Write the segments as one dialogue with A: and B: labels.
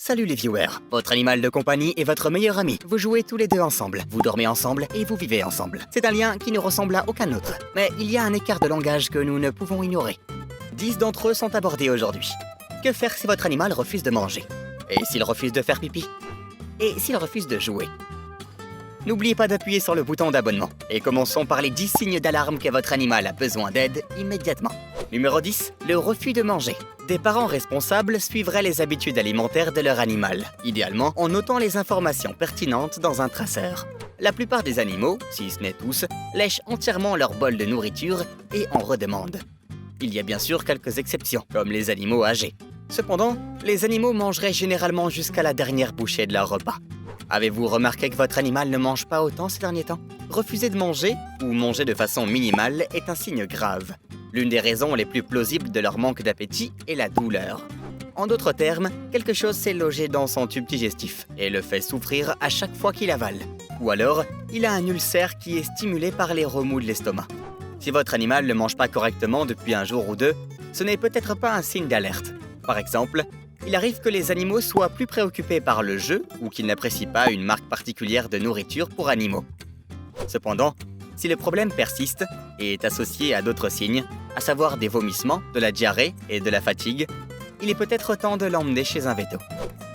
A: Salut les viewers, votre animal de compagnie est votre meilleur ami. Vous jouez tous les deux ensemble, vous dormez ensemble et vous vivez ensemble. C'est un lien qui ne ressemble à aucun autre. Mais il y a un écart de langage que nous ne pouvons ignorer. 10 d'entre eux sont abordés aujourd'hui. Que faire si votre animal refuse de manger? Et s'il refuse de faire pipi? Et s'il refuse de jouer? N'oubliez pas d'appuyer sur le bouton d'abonnement. Et commençons par les 10 signes d'alarme que votre animal a besoin d'aide immédiatement. Numéro 10, le refus de manger. Des parents responsables suivraient les habitudes alimentaires de leur animal, idéalement en notant les informations pertinentes dans un traceur. La plupart des animaux, si ce n'est tous, lèchent entièrement leur bol de nourriture et en redemandent. Il y a bien sûr quelques exceptions, comme les animaux âgés. Cependant, les animaux mangeraient généralement jusqu'à la dernière bouchée de leur repas. Avez-vous remarqué que votre animal ne mange pas autant ces derniers temps? Refuser de manger, ou manger de façon minimale, est un signe grave. L'une des raisons les plus plausibles de leur manque d'appétit est la douleur. En d'autres termes, quelque chose s'est logé dans son tube digestif et le fait souffrir à chaque fois qu'il avale. Ou alors, il a un ulcère qui est stimulé par les remous de l'estomac. Si votre animal ne mange pas correctement depuis un jour ou deux, ce n'est peut-être pas un signe d'alerte. Par exemple, il arrive que les animaux soient plus préoccupés par le jeu ou qu'ils n'apprécient pas une marque particulière de nourriture pour animaux. Cependant, si le problème persiste et est associé à d'autres signes, à savoir des vomissements, de la diarrhée et de la fatigue, il est peut-être temps de l'emmener chez un véto.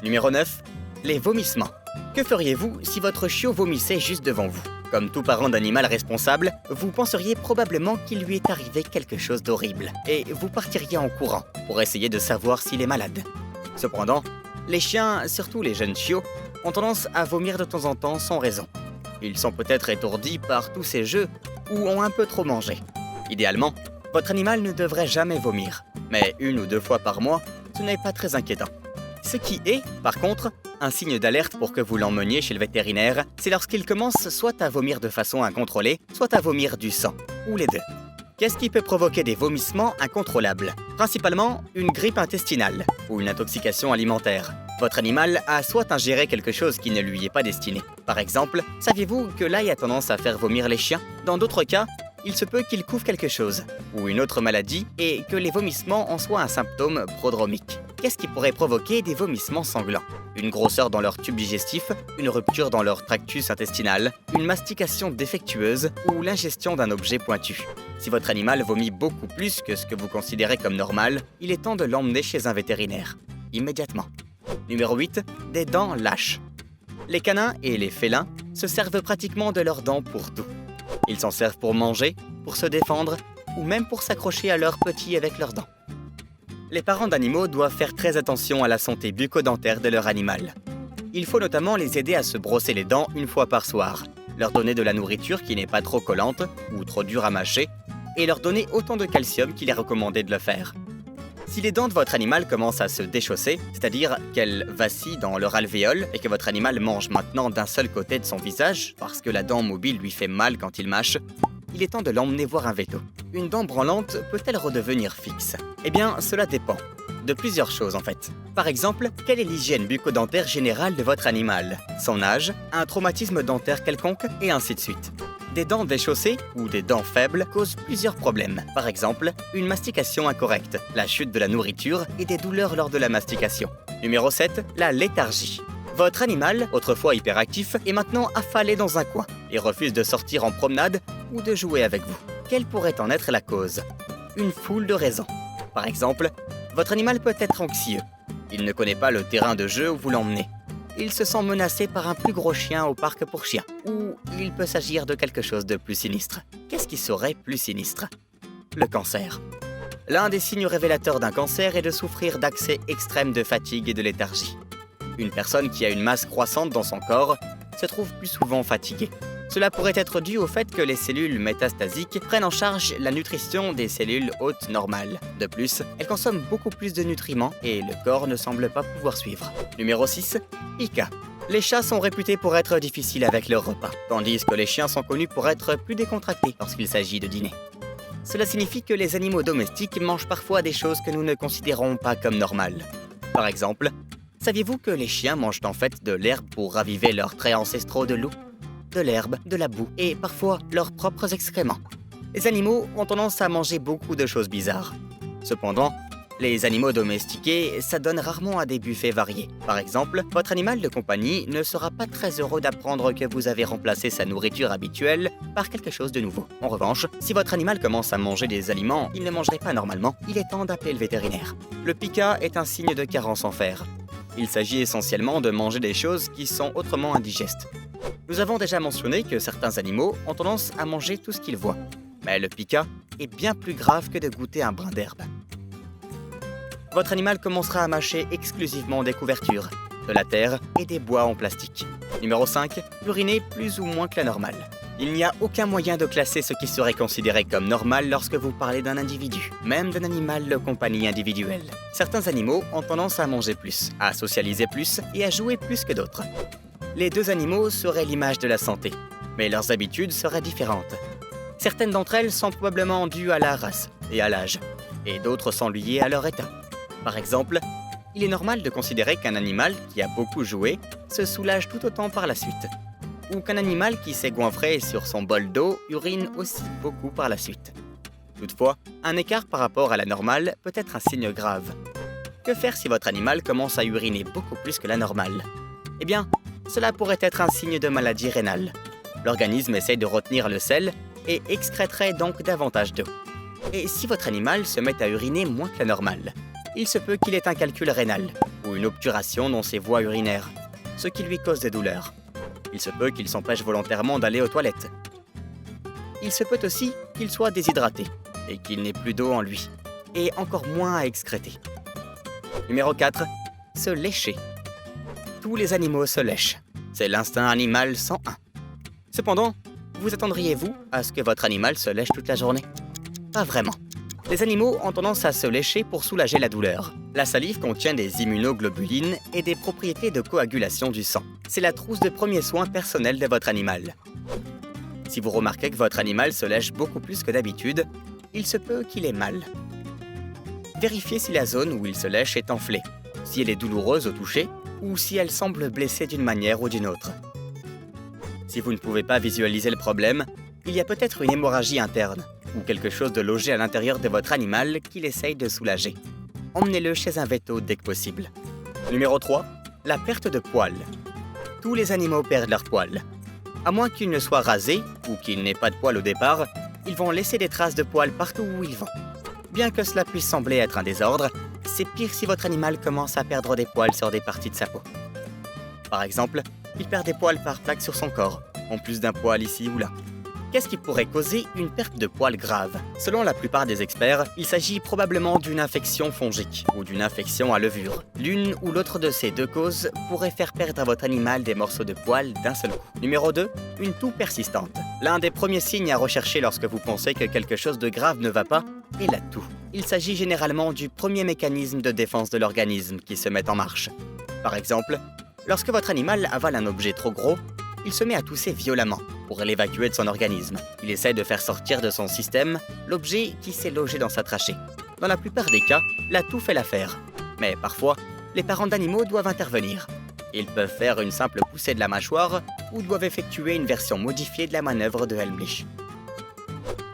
A: Numéro 9. Les vomissements. Que feriez-vous si votre chiot vomissait juste devant vous? Comme tout parent d'animal responsable, vous penseriez probablement qu'il lui est arrivé quelque chose d'horrible et vous partiriez en courant pour essayer de savoir s'il est malade. Cependant, les chiens, surtout les jeunes chiots, ont tendance à vomir de temps en temps sans raison. Ils sont peut-être étourdis par tous ces jeux ou ont un peu trop mangé. Idéalement, votre animal ne devrait jamais vomir, mais 1 ou 2 fois par mois, ce n'est pas très inquiétant. Ce qui est, par contre, un signe d'alerte pour que vous l'emmeniez chez le vétérinaire, c'est lorsqu'il commence soit à vomir de façon incontrôlée, soit à vomir du sang, ou les deux. Qu'est-ce qui peut provoquer des vomissements incontrôlables? Principalement, une grippe intestinale ou une intoxication alimentaire. Votre animal a soit ingéré quelque chose qui ne lui est pas destiné. Par exemple, saviez-vous que l'ail a tendance à faire vomir les chiens? Dans d'autres cas, il se peut qu'il couvre quelque chose, ou une autre maladie, et que les vomissements en soient un symptôme prodromique. Qu'est-ce qui pourrait provoquer des vomissements sanglants? Une grosseur dans leur tube digestif, une rupture dans leur tractus intestinal, une mastication défectueuse ou l'ingestion d'un objet pointu. Si votre animal vomit beaucoup plus que ce que vous considérez comme normal, il est temps de l'emmener chez un vétérinaire. Immédiatement. Numéro 8. Des dents lâches. Les canins et les félins se servent pratiquement de leurs dents pour tout. Ils s'en servent pour manger, pour se défendre ou même pour s'accrocher à leurs petits avec leurs dents. Les parents d'animaux doivent faire très attention à la santé bucco-dentaire de leur animal. Il faut notamment les aider à se brosser les dents 1 fois par soir, leur donner de la nourriture qui n'est pas trop collante ou trop dure à mâcher, et leur donner autant de calcium qu'il est recommandé de le faire. Si les dents de votre animal commencent à se déchausser, c'est-à-dire qu'elles vacillent dans leur alvéole et que votre animal mange maintenant d'un seul côté de son visage parce que la dent mobile lui fait mal quand il mâche, il est temps de l'emmener voir un véto. Une dent branlante peut-elle redevenir fixe? Eh bien, cela dépend. De plusieurs choses en fait. Par exemple, quelle est l'hygiène bucco-dentaire générale de votre animal? Son âge, un traumatisme dentaire quelconque, et ainsi de suite. Des dents déchaussées ou des dents faibles causent plusieurs problèmes. Par exemple, une mastication incorrecte, la chute de la nourriture et des douleurs lors de la mastication. Numéro 7, la léthargie. Votre animal, autrefois hyperactif, est maintenant affalé dans un coin et refuse de sortir en promenade ou de jouer avec vous. Quelle pourrait en être la cause? Une foule de raisons. Par exemple, votre animal peut être anxieux. Il ne connaît pas le terrain de jeu où vous l'emmenez. Il se sent menacé par un plus gros chien au parc pour chiens. Ou il peut s'agir de quelque chose de plus sinistre. Qu'est-ce qui serait plus sinistre? Le cancer. L'un des signes révélateurs d'un cancer est de souffrir d'accès extrême de fatigue et de léthargie. Une personne qui a une masse croissante dans son corps se trouve plus souvent fatiguée. Cela pourrait être dû au fait que les cellules métastasiques prennent en charge la nutrition des cellules hôtes normales. De plus, elles consomment beaucoup plus de nutriments et le corps ne semble pas pouvoir suivre. Numéro 6. ICA. Les chats sont réputés pour être difficiles avec leur repas, tandis que les chiens sont connus pour être plus décontractés lorsqu'il s'agit de dîner. Cela signifie que les animaux domestiques mangent parfois des choses que nous ne considérons pas comme normales. Par exemple, saviez-vous que les chiens mangent en fait de l'herbe pour raviver leurs traits ancestraux de loup? De l'herbe, de la boue et parfois leurs propres excréments. Les animaux ont tendance à manger beaucoup de choses bizarres. Cependant, Les animaux domestiqués s'adonnent rarement à des buffets variés. Par exemple, votre animal de compagnie ne sera pas très heureux d'apprendre que vous avez remplacé sa nourriture habituelle par quelque chose de nouveau. En revanche, si votre animal commence à manger des aliments qu'il ne mangerait pas normalement, il est temps d'appeler le vétérinaire. Le pica est un signe de carence en fer. Il s'agit essentiellement de manger des choses qui sont autrement indigestes. Nous avons déjà mentionné que certains animaux ont tendance à manger tout ce qu'ils voient. Mais le pica est bien plus grave que de goûter un brin d'herbe. Votre animal commencera à mâcher exclusivement des couvertures, de la terre et des bois en plastique. Numéro 5. Uriner plus ou moins que la normale. Il n'y a aucun moyen de classer ce qui serait considéré comme normal lorsque vous parlez d'un individu, même d'un animal de compagnie individuel. Certains animaux ont tendance à manger plus, à socialiser plus et à jouer plus que d'autres. Les deux animaux seraient l'image de la santé, mais leurs habitudes seraient différentes. Certaines d'entre elles sont probablement dues à la race et à l'âge, et d'autres sont liées à leur état. Par exemple, il est normal de considérer qu'un animal qui a beaucoup joué se soulage tout autant par la suite, ou qu'un animal qui s'est goinfré sur son bol d'eau urine aussi beaucoup par la suite. Toutefois, un écart par rapport à la normale peut être un signe grave. Que faire si votre animal commence à uriner beaucoup plus que la normale? Eh bien, cela pourrait être un signe de maladie rénale. L'organisme essaie de retenir le sel et excréterait donc davantage d'eau. Et si votre animal se met à uriner moins que la normale, il se peut qu'il ait un calcul rénal ou une obturation dans ses voies urinaires, ce qui lui cause des douleurs. Il se peut qu'il s'empêche volontairement d'aller aux toilettes. Il se peut aussi qu'il soit déshydraté et qu'il n'ait plus d'eau en lui, et encore moins à excréter. Numéro 4. Se lécher. Tous les animaux se lèchent. C'est l'instinct animal 101. Cependant, vous attendriez-vous à ce que votre animal se lèche toute la journée? Pas vraiment. Les animaux ont tendance à se lécher pour soulager la douleur. La salive contient des immunoglobulines et des propriétés de coagulation du sang. C'est la trousse de premiers soins personnels de votre animal. Si vous remarquez que votre animal se lèche beaucoup plus que d'habitude, il se peut qu'il ait mal. Vérifiez si la zone où il se lèche est enflée, si elle est douloureuse au toucher ou si elle semble blessée d'une manière ou d'une autre. Si vous ne pouvez pas visualiser le problème, il y a peut-être une hémorragie interne ou quelque chose de logé à l'intérieur de votre animal qu'il essaye de soulager. Emmenez-le chez un véto dès que possible. Numéro 3. La perte de poils. Tous les animaux perdent leurs poils. À moins qu'ils ne soient rasés ou qu'ils n'aient pas de poils au départ, ils vont laisser des traces de poils partout où ils vont. Bien que cela puisse sembler être un désordre, c'est pire si votre animal commence à perdre des poils sur des parties de sa peau. Par exemple, il perd des poils par plaque sur son corps, en plus d'un poil ici ou là. Qu'est-ce qui pourrait causer une perte de poils grave? Selon la plupart des experts, il s'agit probablement d'une infection fongique ou d'une infection à levure. L'une ou l'autre de ces deux causes pourrait faire perdre à votre animal des morceaux de poils d'un seul coup. Numéro 2. Une toux persistante. L'un des premiers signes à rechercher lorsque vous pensez que quelque chose de grave ne va pas est la toux. Il s'agit généralement du premier mécanisme de défense de l'organisme qui se met en marche. Par exemple, lorsque votre animal avale un objet trop gros, il se met à tousser violemment pour l'évacuer de son organisme. Il essaie de faire sortir de son système l'objet qui s'est logé dans sa trachée. Dans la plupart des cas, la toux fait l'affaire. Mais parfois, les parents d'animaux doivent intervenir. Ils peuvent faire une simple poussée de la mâchoire ou doivent effectuer une version modifiée de la manœuvre de Heimlich.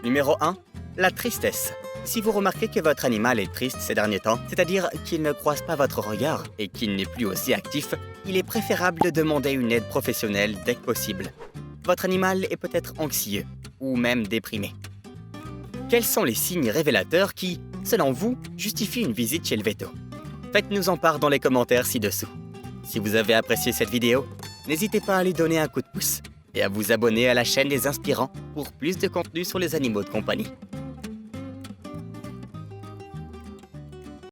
A: Numéro 1. La tristesse. Si vous remarquez que votre animal est triste ces derniers temps, c'est-à-dire qu'il ne croise pas votre regard et qu'il n'est plus aussi actif, il est préférable de demander une aide professionnelle dès que possible. Votre animal est peut-être anxieux ou même déprimé. Quels sont les signes révélateurs qui, selon vous, justifient une visite chez le véto? Faites-nous en part dans les commentaires ci-dessous. Si vous avez apprécié cette vidéo, n'hésitez pas à lui donner un coup de pouce et à vous abonner à la chaîne des Inspirants pour plus de contenu sur les animaux de compagnie.